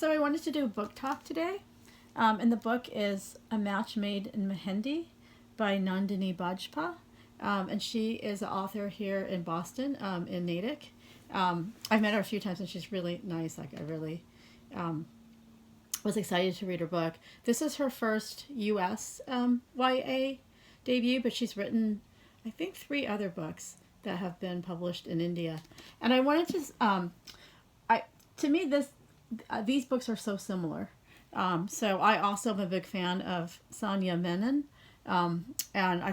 So I wanted to do a book talk today. And the book is A Match Made in Mehendi by Nandini Bajpai. And she is an author here in Boston, in Natick. I've met her a few times and she's really nice. Like I really was excited to read her book. This is her first U.S. YA debut, but she's written, I think, 3 other books that have been published in India. And I wanted to, to me, these books are so similar. So I also am a big fan of Sandhya Menon.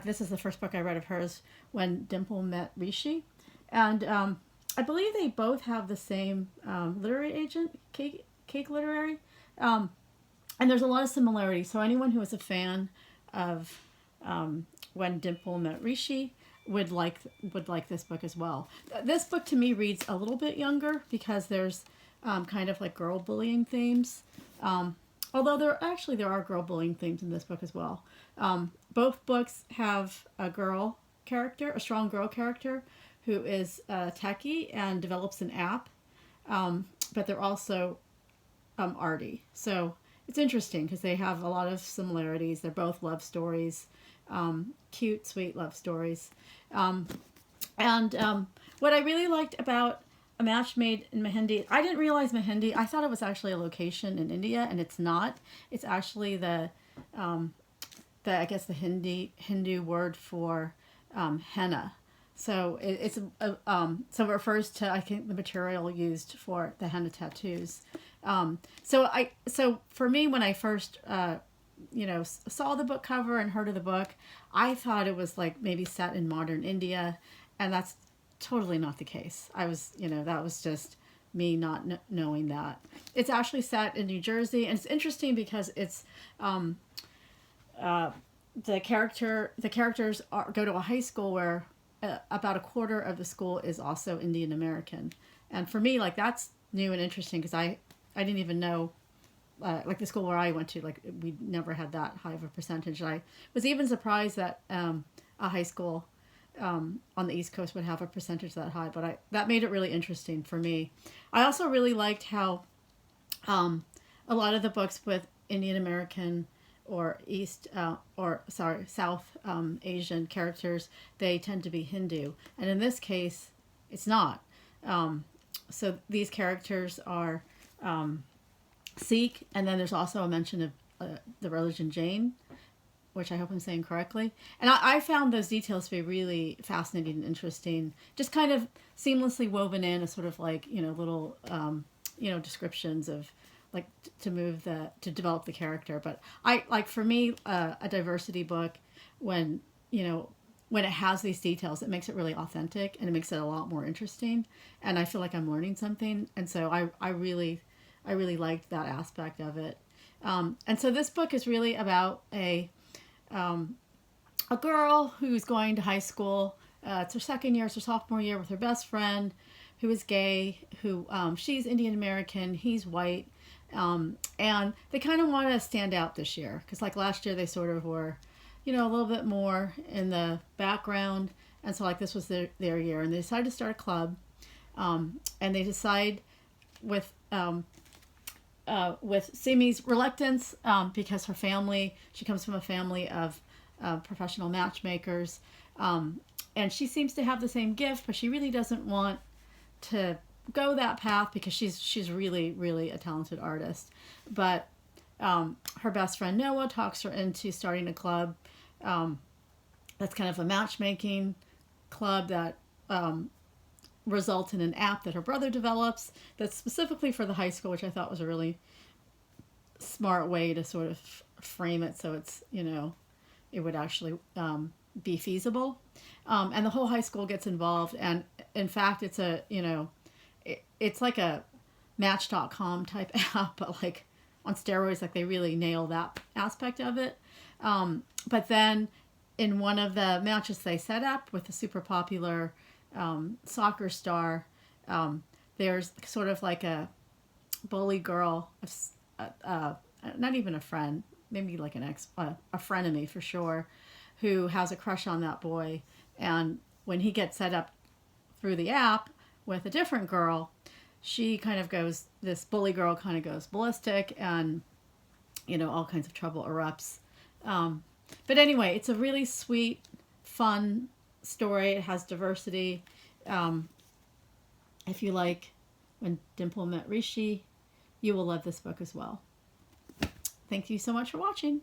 This is the first book I read of hers, When Dimple Met Rishi. And I believe they both have the same literary agent, Cake Literary. And there's a lot of similarities. So anyone who is a fan of When Dimple Met Rishi would like this book as well. This book to me reads a little bit younger because there's kind of like girl bullying themes. Although there are girl bullying themes in this book as well. Both books have a strong girl character who is techie and develops an app, but they're also arty. So it's interesting because they have a lot of similarities. They're both love stories, cute, sweet love stories. What I really liked about A Match Made in Mehendi, I didn't realize Mehendi, I thought it was actually a location in India, and it's not. It's actually the Hindu word for henna. So so it refers to, I think, the material used for the henna tattoos. So for me, when I first saw the book cover and heard of the book, I thought it was like maybe set in modern India, and that's totally not the case. That was just me not knowing that. It's actually set in New Jersey, and it's interesting because it's the characters go to a high school where about a quarter of the school is also Indian American, and for me, like, that's new and interesting because I didn't even know. Like the school where I went to, like, we never had that high of a percentage. I was even surprised that a high school on the East Coast would have a percentage that high, but that made it really interesting for me. I also really liked how a lot of the books with Indian American or South Asian characters, they tend to be Hindu, and in this case, it's not. So these characters are Sikh, and then there's also a mention of the religion Jain, which I hope I'm saying correctly. And I found those details to be really fascinating and interesting, just kind of seamlessly woven in as sort of like, little, descriptions of like to develop the character. But for me, a diversity book, when it has these details, it makes it really authentic and it makes it a lot more interesting. And I feel like I'm learning something. And so I really liked that aspect of it. And so this book is really about a girl who's going to high school. It's her second year, it's her sophomore year, with her best friend who is gay, who she's Indian American, he's white. And they kind of want to stand out this year because, like, last year they sort of were, a little bit more in the background. And so, like, this was their year, and they decided to start a club. And they decide with Simi's reluctance, because her family, she comes from a family of professional matchmakers, and she seems to have the same gift, but she really doesn't want to go that path because she's really, really a talented artist. But her best friend Noah talks her into starting a club that's kind of a matchmaking club that results in an app that her brother develops that's specifically for the high school, which I thought was a really smart way to sort of frame it so it's, it would actually be feasible. And the whole high school gets involved, and in fact it's it's like a Match.com type app, but like on steroids. Like, they really nail that aspect of it. But then in one of the matches they set up with a super popular soccer star, there's sort of like a bully girl, not even a friend, maybe like a frenemy for sure, who has a crush on that boy. And when he gets set up through the app with a different girl, she kind of goes, this bully girl kind of goes ballistic, and all kinds of trouble erupts. But anyway, it's a really sweet, fun story. It has diversity. If you like When Dimple Met Rishi, you will love this book as well. Thank you so much for watching.